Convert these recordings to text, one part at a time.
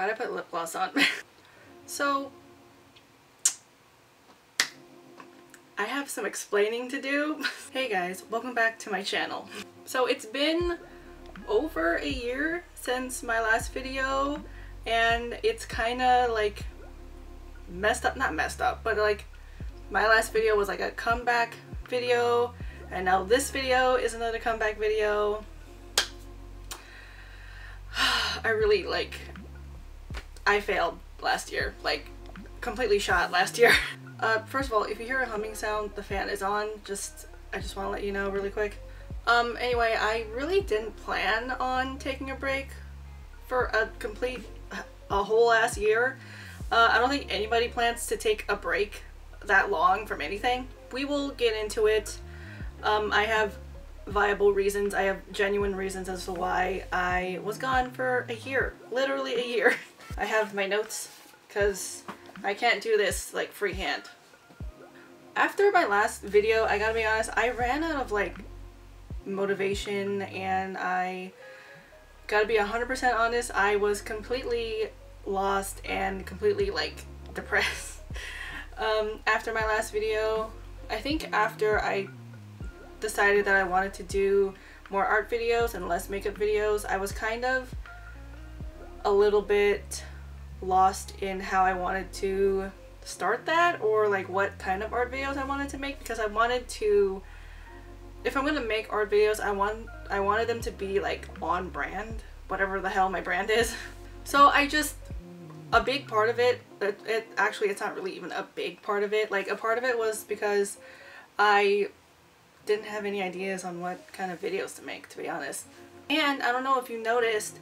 Why'd I put lip gloss on? So I have some explaining to do. Hey guys, welcome back to my channel. So it's been over a year since my last video, and it's kind of like messed up, not messed up, but like my last video was like a comeback video, and now this video is another comeback video. I failed last year, like completely shot last year. First of all, if you hear a humming sound, the fan is on. I just want to let you know really quick. Anyway, I really didn't plan on taking a break for a whole ass year. I don't think anybody plans to take a break that long from anything. We will get into it. I have viable reasons. I have genuine reasons as to why I was gone for a year. Literally a year. I have my notes because I can't do this like freehand. After my last video, I gotta be honest, I ran out of like motivation, and I gotta be 100% honest, I was completely lost and completely like depressed after my last video. I think after I decided that I wanted to do more art videos and less makeup videos, I was kind of a little bit lost in how I wanted to start that, or like what kind of art videos I wanted to make, because I wanted to, if I'm gonna make art videos, I wanted them to be like on brand, whatever the hell my brand is. So a big part of it, actually it's not really even a big part of it, like a part of it was because I didn't have any ideas on what kind of videos to make, to be honest. And I don't know if you noticed,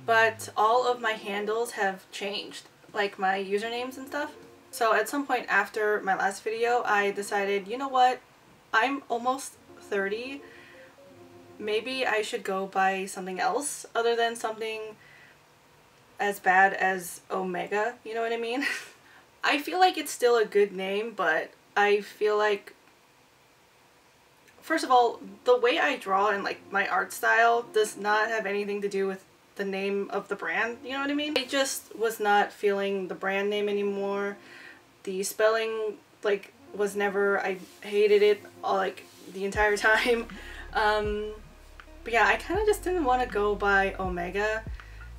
but all of my handles have changed, like my usernames and stuff. So at some point after my last video, I decided, you know what, I'm almost 30. Maybe I should go by something else other than something as bad as Omega, you know what I mean? I feel like it's still a good name, but I feel like, first of all, the way I draw and like my art style does not have anything to do with the name of the brand, you know what I mean? I just was not feeling the brand name anymore. The spelling like was never, I hated it all, like the entire time. But yeah, I kind of just didn't want to go by Omega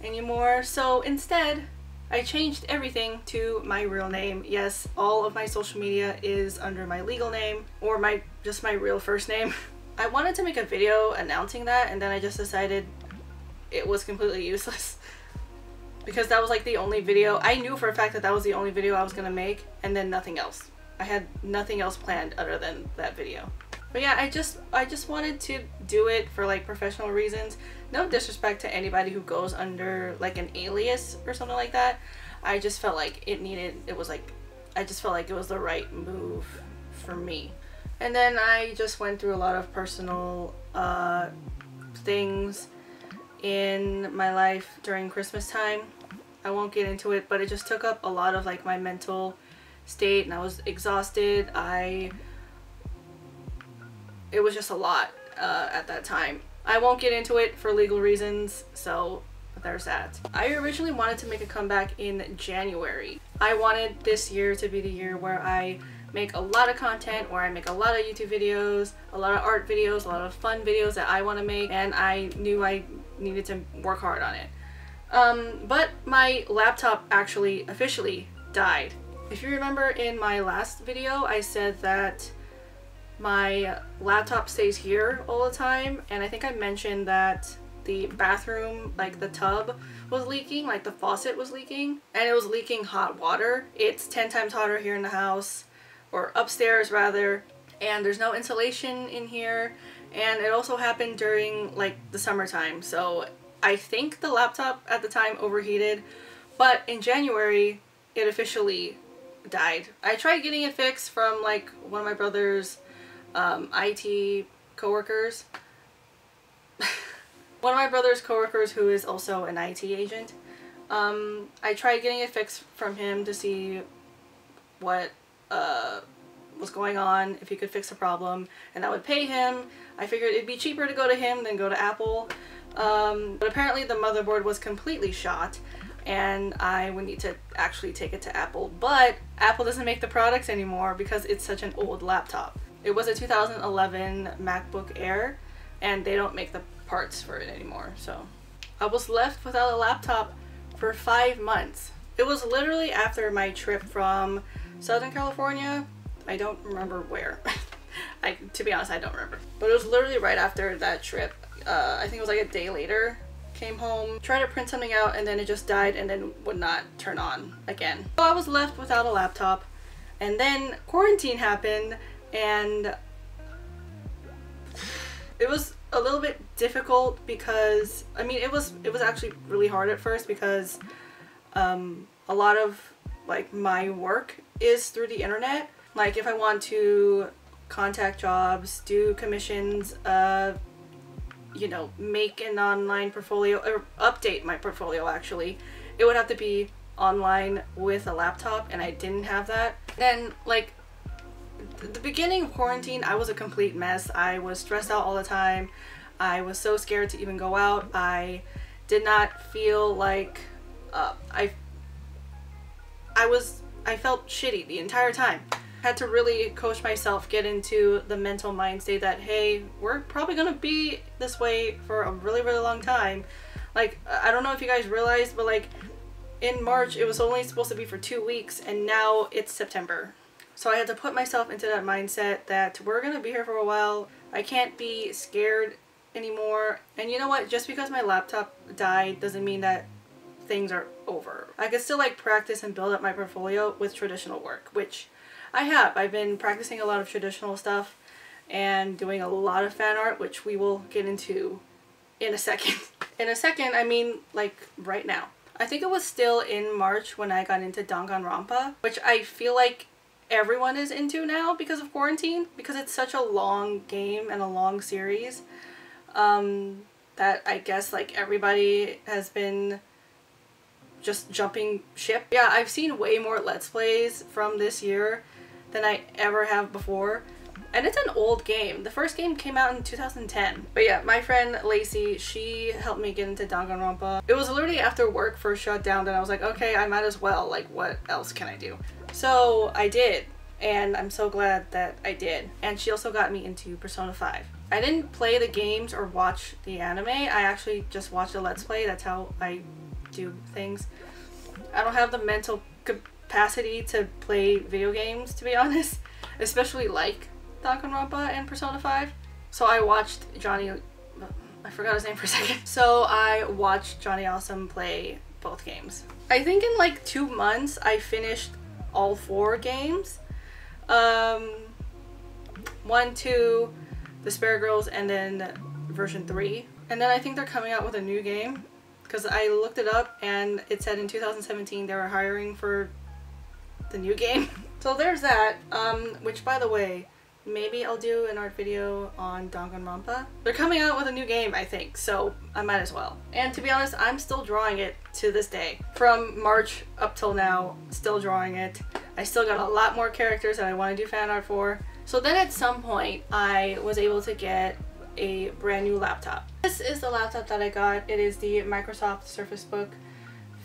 anymore, so instead I changed everything to my real name. Yes, all of my social media is under my legal name, or just my real first name. I wanted to make a video announcing that, and then I just decided it was completely useless because that was like the only video. I knew for a fact that that was the only video I was gonna make, and then nothing else. I had nothing else planned other than that video. But yeah, I just wanted to do it for like professional reasons. No disrespect to anybody who goes under like an alias or something like that. I just felt like I just felt like it was the right move for me. And then I just went through a lot of personal things in my life during Christmas time. I won't get into it, but it just took up a lot of like my mental state, and I was exhausted. It was just a lot at that time. I won't get into it for legal reasons, so there's that. I originally wanted to make a comeback in January. I wanted this year to be the year where I make a lot of content, where I make a lot of YouTube videos, a lot of art videos, a lot of fun videos that I want to make, and I knew I needed to work hard on it. But my laptop actually officially died. If you remember in my last video, I said that my laptop stays here all the time, and I think I mentioned that the bathroom, like the tub, was leaking, like the faucet was leaking, and it was leaking hot water. It's 10 times hotter here in the house, or upstairs rather, and there's no insulation in here, and it also happened during like the summertime, so I think the laptop at the time overheated, but in January it officially died. I tried getting it fixed from like one of my brother's IT coworkers. One of my brother's coworkers who is also an IT agent. I tried getting it fixed from him to see what was going on, if he could fix the problem, and I would pay him. I figured it'd be cheaper to go to him than go to Apple. But apparently the motherboard was completely shot. and I would need to actually take it to Apple. But Apple doesn't make the products anymore because it's such an old laptop. It was a 2011 MacBook Air, and they don't make the parts for it anymore. So I was left without a laptop for 5 months. It was literally after my trip from Southern California. I don't remember where. To be honest, I don't remember. But it was literally right after that trip. I think it was like a day later. Came home, tried to print something out, and then it just died and then would not turn on again. So I was left without a laptop. And then quarantine happened, and it was a little bit difficult because, I mean, it was actually really hard at first because a lot of like my work is through the internet. Like if I want to contact jobs, do commissions, you know, make an online portfolio or update my portfolio, actually, it would have to be online with a laptop, and I didn't have that. Then like the beginning of quarantine, I was a complete mess. I was stressed out all the time. I was so scared to even go out. I did not feel like I felt shitty the entire time. Had to really coach myself, get into the mental mind state that, hey, we're probably gonna be this way for a really, really long time. Like, I don't know if you guys realized, but like in March, it was only supposed to be for 2 weeks, and now it's September. So I had to put myself into that mindset that we're gonna be here for a while. I can't be scared anymore. And you know what? Just because my laptop died doesn't mean that things are over. I could still like practice and build up my portfolio with traditional work, which I have. I've been practicing a lot of traditional stuff and doing a lot of fan art, which we will get into in a second. In a second, I mean like right now. I think it was still in March when I got into Danganronpa, which I feel like everyone is into now because of quarantine, because it's such a long game and a long series that I guess like everybody has been just jumping ship. Yeah, I've seen way more Let's Plays from this year than I ever have before. And it's an old game. The first game came out in 2010. But yeah, my friend Lacey, she helped me get into Danganronpa. It was literally after work first shut down that I was like, okay, I might as well. Like, what else can I do? So I did. And I'm so glad that I did. And she also got me into Persona 5. I didn't play the games or watch the anime. I actually just watched a Let's Play. That's how I do things. I don't have the mental capacity to play video games, to be honest, especially like Danganronpa and Persona 5. So I watched Johnny, I forgot his name for a second. So I watched Johnny Awesome play both games. I think in like 2 months I finished all 4 games. 1, 2, the Spare Girls, and then version 3. And then I think they're coming out with a new game, because I looked it up and it said in 2017 they were hiring for the new game. So there's that, which by the way, maybe I'll do an art video on Danganronpa. They're coming out with a new game, I think, so I might as well. And to be honest, I'm still drawing it to this day. From March up till now, still drawing it. I still got a lot more characters that I want to do fan art for. So then at some point, I was able to get a brand new laptop. This is the laptop that I got. It is the Microsoft Surface Book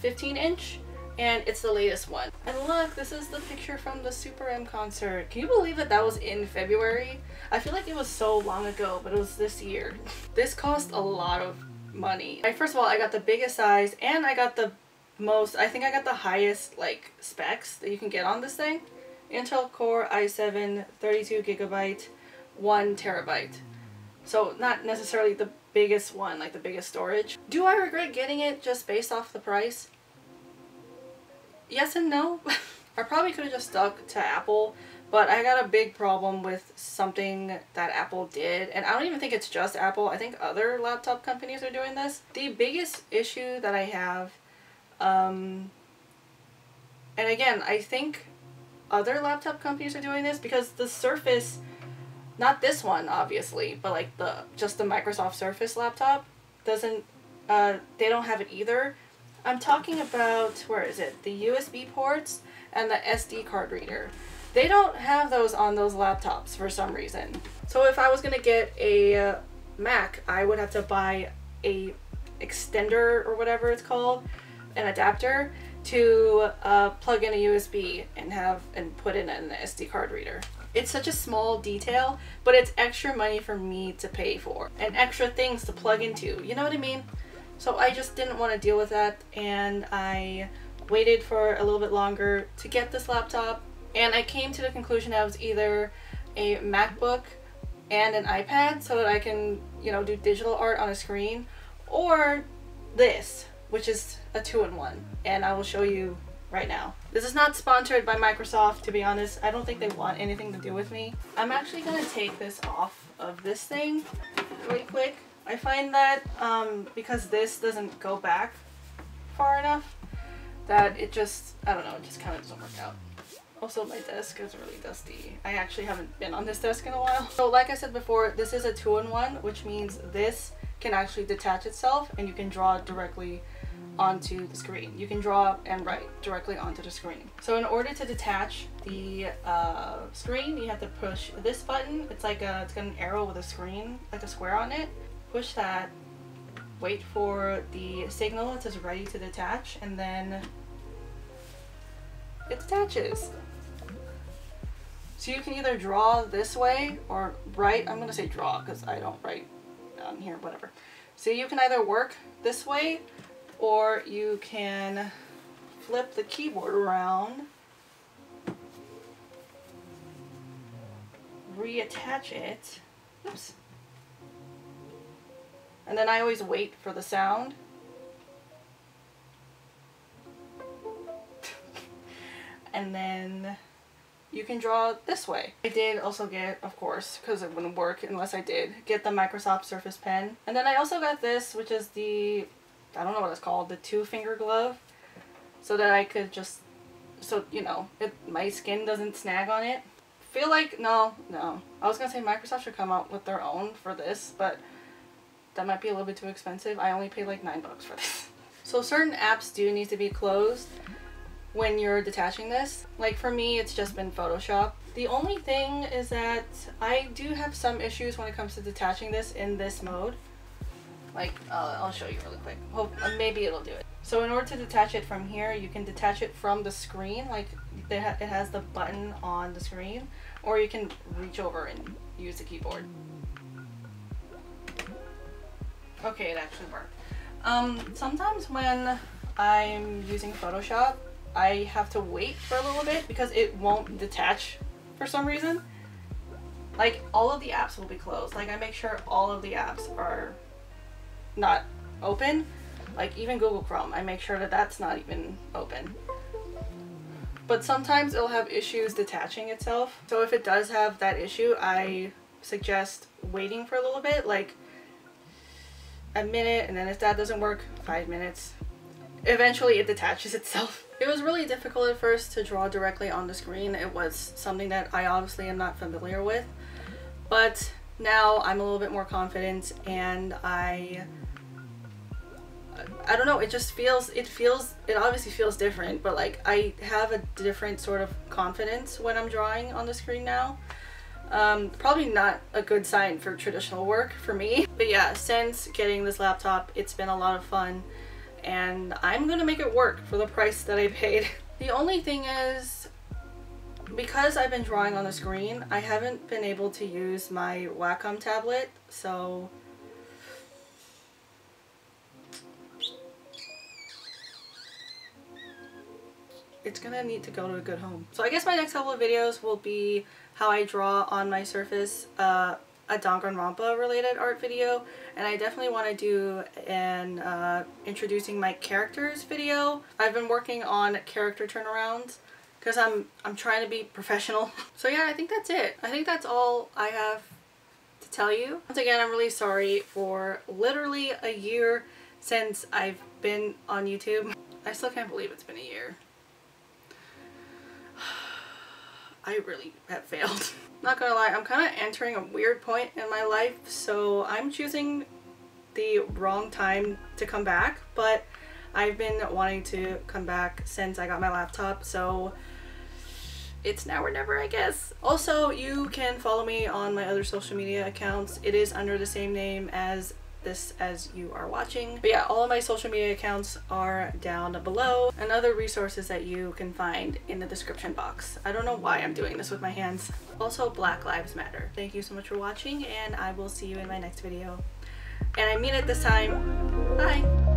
15-inch. And it's the latest one. And look, this is the picture from the Super M concert. Can you believe that that was in February? I feel like it was so long ago, but it was this year. This cost a lot of money. First of all, I got the biggest size, and I got the most, I think I got the highest like specs that you can get on this thing. Intel Core i7, 32 gigabyte, 1 terabyte. So not necessarily the biggest one, like the biggest storage. Do I regret getting it just based off the price? Yes and no. I probably could have just stuck to Apple, but I got a big problem with something that Apple did, and I don't even think it's just Apple. I think other laptop companies are doing this. The biggest issue that I have, and again, I think other laptop companies are doing this because the Surface, not this one obviously, but like just the Microsoft Surface laptop doesn't, they don't have it either. I'm talking about, where is it? The USB ports and the SD card reader. They don't have those on those laptops for some reason. So if I was gonna get a Mac, I would have to buy a extender or whatever it's called an adapter to plug in a USB and put in an SD card reader. It's such a small detail, but it's extra money for me to pay for and extra things to plug into, you know what I mean? So I just didn't want to deal with that, and I waited for a little bit longer to get this laptop, and I came to the conclusion that it was either a MacBook and an iPad so that I can, you know, do digital art on a screen, or this, which is a 2-in-1, and I will show you right now. This is not sponsored by Microsoft, to be honest. I don't think they want anything to do with me. I'm actually gonna take this off of this thing really quick. I find that because this doesn't go back far enough, that it just, I don't know, it just kind of doesn't work out. Also, my desk is really dusty. I actually haven't been on this desk in a while. So like I said before, this is a 2-in-1, which means this can actually detach itself and you can draw directly onto the screen. You can draw and write directly onto the screen. So in order to detach the screen, you have to push this button. It's like it's got an arrow with a screen, like a square on it. Push that, wait for the signal that says ready to detach, and then it detaches. So you can either draw this way or write. I'm gonna say draw because I don't write on here, whatever. So you can either work this way, or you can flip the keyboard around, reattach it, oops, and then I always wait for the sound. And then you can draw this way. I did also get, of course, because it wouldn't work unless I did, get the Microsoft Surface Pen. And then I also got this, which is the, I don't know what it's called, the 2-finger glove, so that I could just, so, you know, my skin doesn't snag on it. Feel like, no, I was gonna say Microsoft should come out with their own for this, but that might be a little bit too expensive. I only paid like $9 for this. So certain apps do need to be closed when you're detaching this. Like for me, it's just been Photoshop. The only thing is that I do have some issues when it comes to detaching this in this mode. Like, I'll show you really quick. Hope maybe it'll do it. So in order to detach it from here, you can detach it from the screen, like it has the button on the screen, or you can reach over and use the keyboard. Okay, it actually worked. Sometimes when I'm using Photoshop, I have to wait for a little bit because it won't detach for some reason. Like, all of the apps will be closed. Like, I make sure all of the apps are not open. Like, even Google Chrome, I make sure that that's not even open. But sometimes it'll have issues detaching itself. So if it does have that issue, I suggest waiting for a little bit, like a minute, and then if that doesn't work, 5 minutes. Eventually it detaches itself. It was really difficult at first to draw directly on the screen. It was something that I obviously am not familiar with, but now I'm a little bit more confident, and I don't know, it just feels, it obviously feels different, but like I have a different sort of confidence when I'm drawing on the screen now. Probably not a good sign for traditional work for me. But yeah, since getting this laptop, it's been a lot of fun, and I'm gonna make it work for the price that I paid. The only thing is, because I've been drawing on the screen, I haven't been able to use my Wacom tablet, so it's gonna need to go to a good home. So I guess my next couple of videos will be how I draw on my Surface, a Danganronpa related art video, and I definitely want to do an introducing my characters video. I've been working on character turnarounds because I'm trying to be professional. So yeah, I think that's it. I think that's all I have to tell you. Once again, I'm really sorry for literally a year since I've been on YouTube. I still can't believe it's been a year. I really have failed. Not gonna lie, I'm kind of entering a weird point in my life, so I'm choosing the wrong time to come back, but I've been wanting to come back since I got my laptop, so it's now or never, I guess. Also, you can follow me on my other social media accounts. It is under the same name as this as you are watching. But yeah, all of my social media accounts are down below, and other resources that you can find in the description box. I don't know why I'm doing this with my hands. Also, Black Lives Matter. Thank you so much for watching, and I will see you in my next video. And I mean it this time. Bye!